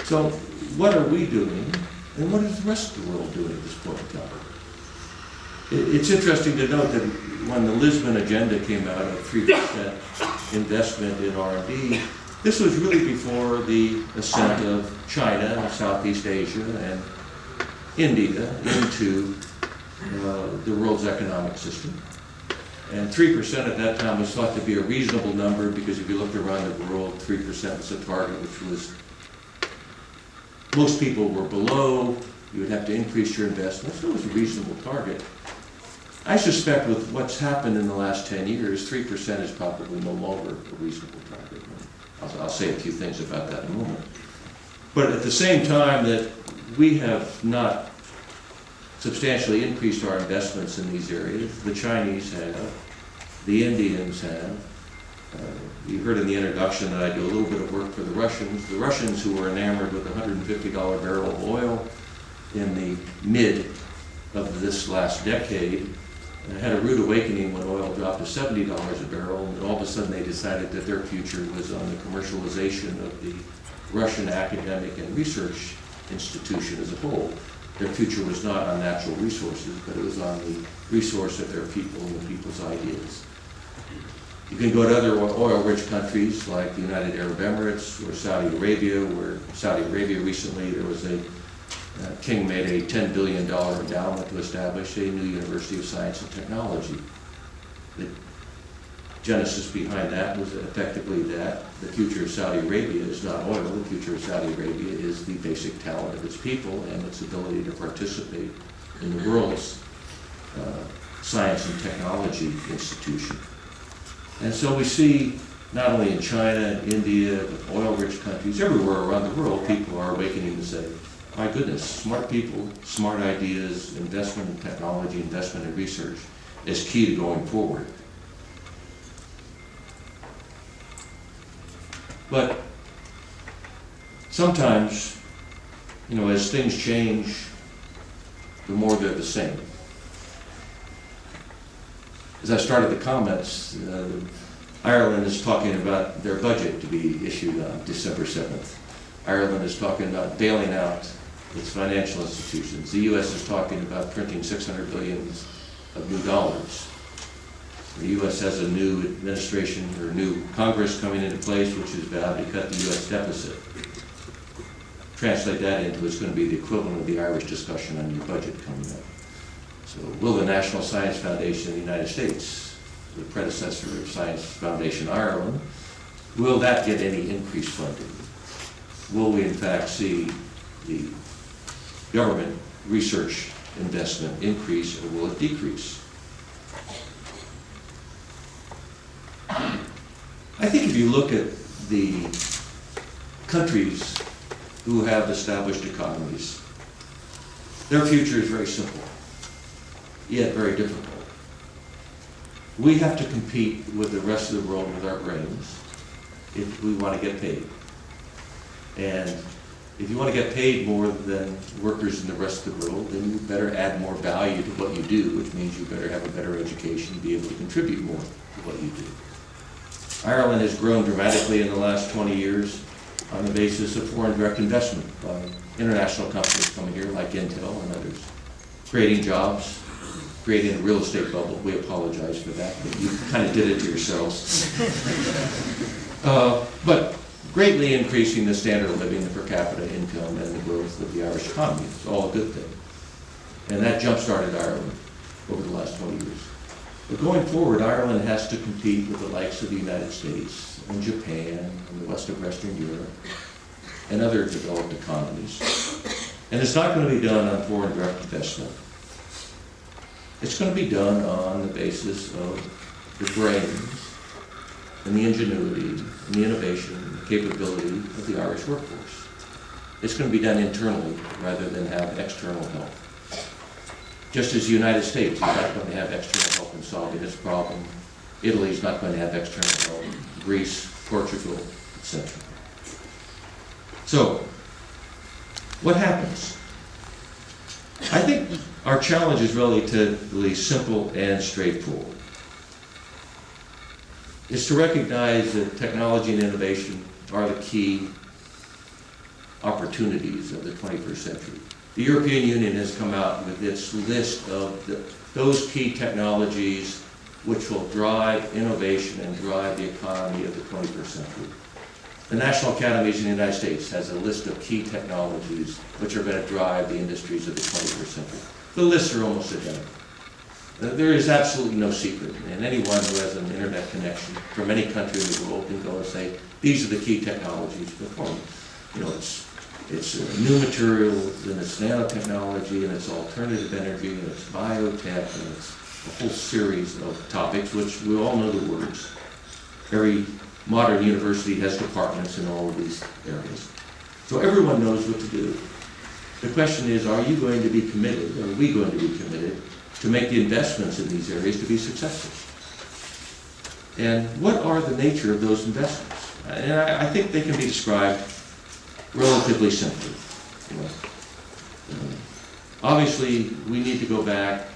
So what are we doing, and what is the rest of the world doing at this point in time? It's interesting to note that when the Lisbon Agenda came out of 3% investment in R&D, this was really before the ascent of China, Southeast Asia, and India into the world's economic system. And 3% at that time was thought to be a reasonable number, because if you looked around the world, 3% was a target which was, most people were below. You would have to increase your investment, so it was a reasonable target. I suspect with what's happened in the last 10 years, 3% is probably no longer a reasonable target. I'll say a few things about that in a moment. But at the same time that we have not substantially increased our investments in these areas, the Chinese have, the Indians have. You heard in the introduction that I do a little bit of work for the Russians. The Russians, who were enamored with a $150 barrel of oil in the mid of this last decade, had a rude awakening when oil dropped to $70 a barrel, and all of a sudden they decided that their future was on the commercialization of the Russian academic and research institution as a whole. Their future was not on natural resources, but it was on the resource of their people and the people's ideas. You can go to other oil-rich countries like the United Arab Emirates or Saudi Arabia, where Saudi Arabia recently there was a King made a $10 billion endowment to establish a new University of Science and Technology. The genesis behind that was effectively that the future of Saudi Arabia is not oil. The future of Saudi Arabia is the basic talent of its people and its ability to participate in the world's science and technology institution. And so we see, not only in China and India, but oil-rich countries, everywhere around the world, people are awakening to say, my goodness, smart people, smart ideas, investment in technology, investment in research is key to going forward. But sometimes, as things change, the more they're the same. As I started the comments, Ireland is talking about their budget to be issued on December 7th. Ireland is talking about bailing out its financial institutions. The U.S. is talking about printing $600 billion of new dollars. The U.S. has a new administration or new Congress coming into place, which is vowed to cut the U.S. deficit. Translate that into it's going to be the equivalent of the Irish discussion on your budget coming up. So will the National Science Foundation of the United States, the predecessor of Science Foundation Ireland, will that get any increased funding? Will we in fact see the government research investment increase, or will it decrease? I think if you look at the countries who have established economies, their future is very simple, yet very difficult. We have to compete with the rest of the world with our brains if we want to get paid. And if you want to get paid more than workers in the rest of the world, then you better add more value to what you do, which means you better have a better education and be able to contribute more to what you do. Ireland has grown dramatically in the last 20 years on the basis of foreign direct investment by international companies coming here like Intel and others, creating jobs, creating a real estate bubble. We apologize for that, but you kind of did it to yourselves. But greatly increasing the standard of living, the per capita income, and the growth of the Irish economy. It's all a good thing. And that jump-started Ireland over the last 20 years. But going forward, Ireland has to compete with the likes of the United States and Japan and the west of Western Europe and other developed economies. And it's not going to be done on foreign direct investment. It's going to be done on the basis of the brains and the ingenuity and the innovation and the capability of the Irish workforce. It's going to be done internally rather than have external help. Just as the United States is not going to have external help in solving its problem, Italy is not going to have external help, Greece, Portugal, etc. So, what happens? I think our challenge is relatively simple and straightforward. It's to recognize that technology and innovation are the key opportunities of the 21st century. The European Union has come out with its list of those key technologies which will drive innovation and drive the economy of the 21st century. The National Academies in the United States has a list of key technologies which are going to drive the industries of the 21st century. The lists are almost identical. There is absolutely no secret, and anyone who has an internet connection from any country in the world can go and say, these are the key technologies for performance. You know, it's new materials, and it's nanotechnology, and it's alternative energy, and it's biotech, and it's a whole series of topics which we all know the words. Every modern university has departments in all of these areas. So everyone knows what to do. The question is, are you going to be committed, or are we going to be committed, to make the investments in these areas to be successful? And what are the nature of those investments? And I think they can be described relatively simply. You know, obviously, we need to go back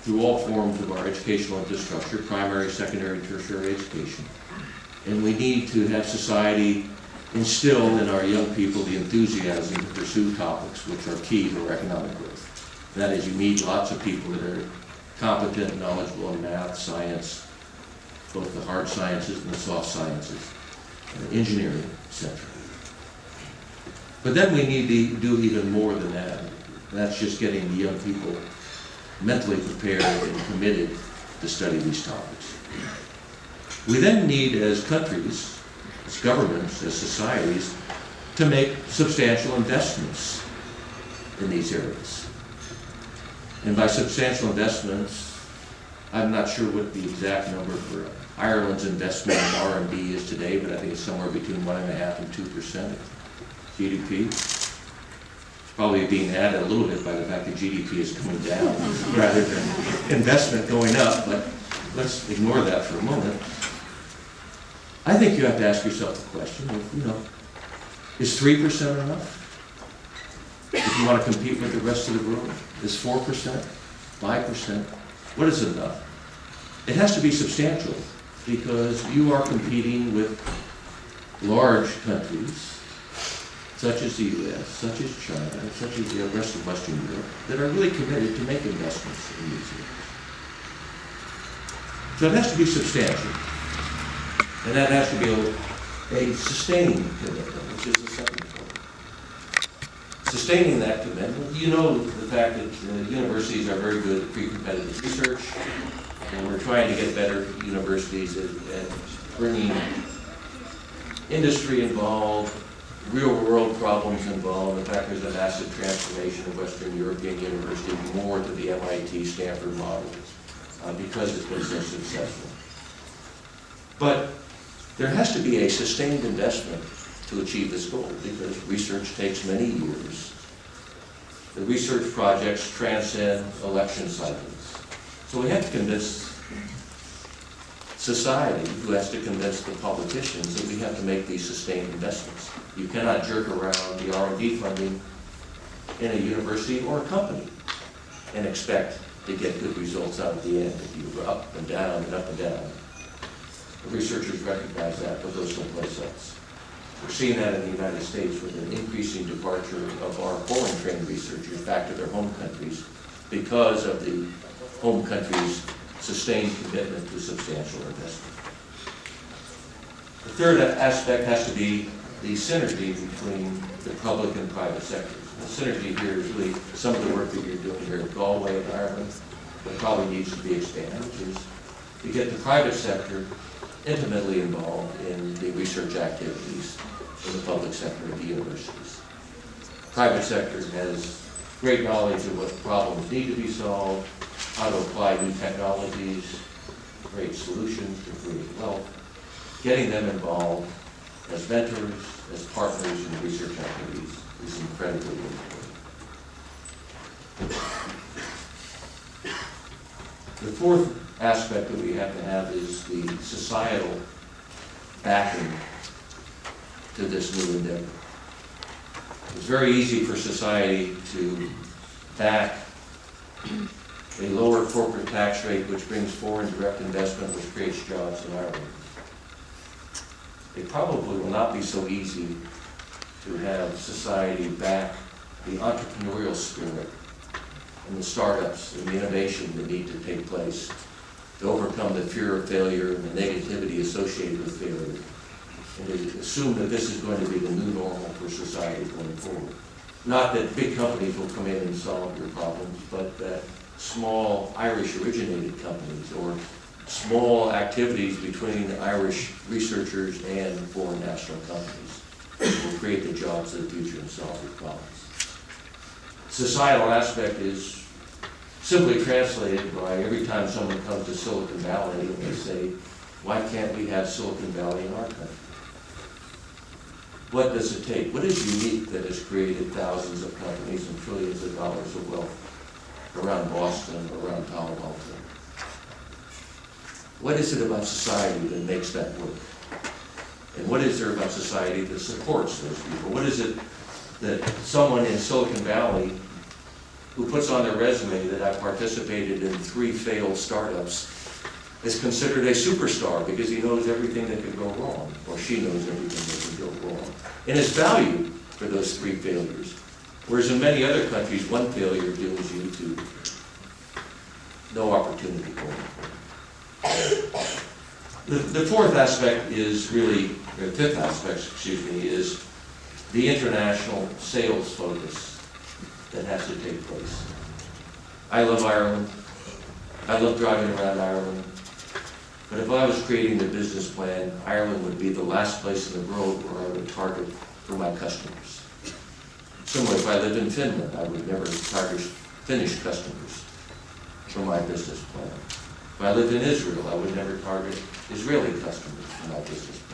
through all forms of our educational infrastructure, primary, secondary, tertiary education. And we need to have society instill in our young people the enthusiasm to pursue topics which are key to our economic growth. And that is, you need lots of people that are competent and knowledgeable in math, science, both the hard sciences and the soft sciences, engineering, etc. But then we need to do even more than that. And that's just getting the young people mentally prepared and committed to study these topics. We then need, as countries, as governments, as societies, to make substantial investments in these areas. And by substantial investments, I'm not sure what the exact number for Ireland's investment in R&D is today, but I think it's somewhere between 1.5% and 2% of GDP. It's probably being added a little bit by the fact that GDP is coming down rather than investment going up, but let's ignore that for a moment. I think you have to ask yourself the question of, you know, is 3% enough? If you want to compete with the rest of the world, is 4%, 5%? What is enough? It has to be substantial because you are competing with large countries such as the US, such as China, such as the rest of Western Europe that are really committed to make investments in these areas. So it has to be substantial. And that has to be a sustaining commitment, which is the second point. Sustaining that commitment, you know the fact that universities are very good at pre-competitive research, and we're trying to get better universities at bringing industry involved, real-world problems involved. In fact, there's a massive transformation of Western European universities more to the MIT, Stanford model because it's been so successful. But there has to be a sustained investment to achieve this goal because research takes many years. The research projects transcend election cycles. So we have to convince society, who has to convince the politicians, that we have to make these sustained investments. You cannot jerk around the R&D funding in a university or a company and expect to get good results out at the end if you go up and down and up and down. The researchers recognize that, but goes someplace else. We're seeing that in the United States with an increasing departure of our foreign-trained researchers back to their home countries because of the home country's sustained commitment to substantial investment. The third aspect has to be the synergy between the public and private sectors. The synergy here is really some of the work that you're doing here at Galway in Ireland, but probably needs to be expanded, which is to get the private sector intimately involved in the research activities in the public sector of the universities. The private sector has great knowledge of what problems need to be solved, how to apply new technologies, create solutions to create wealth. Getting them involved as mentors, as partners in research activities is incredibly important. The fourth aspect that we have to have is the societal backing to this new endeavor. It's very easy for society to back a lower corporate tax rate which brings foreign direct investment which creates jobs in Ireland. It probably will not be so easy to have society back the entrepreneurial spirit and the startups and the innovation that need to take place to overcome the fear of failure and the negativity associated with failure, and to assume that this is going to be the new normal for society going forward. Not that big companies will come in and solve your problems, but that small Irish-originated companies or small activities between Irish researchers and foreign national companies will create the jobs of the future and solve your problems. Societal aspect is simply translated by every time someone comes to Silicon Valley and they say, why can't we have Silicon Valley in our country? What does it take? What is unique that has created thousands of companies and trillions of dollars of wealth around Boston, around Palo Alto? What is it about society that makes that work? And what is there about society that supports those people? What is it that someone in Silicon Valley who puts on their resume that I participated in 3 failed startups is considered a superstar because he knows everything that could go wrong, or she knows everything that could go wrong, and is valued for those 3 failures. Whereas in many other countries, 1 failure deals you to no opportunity going forward. The 4th aspect is really, or 5th aspect, excuse me, is the international sales focus that has to take place. I love Ireland. I love driving around Ireland. But if I was creating the business plan, Ireland would be the last place in the world where I would target for my customers. Similarly, if I lived in Finland, I would never target Finnish customers for my business plan. If I lived in Israel, I would never target Israeli customers for my business plan.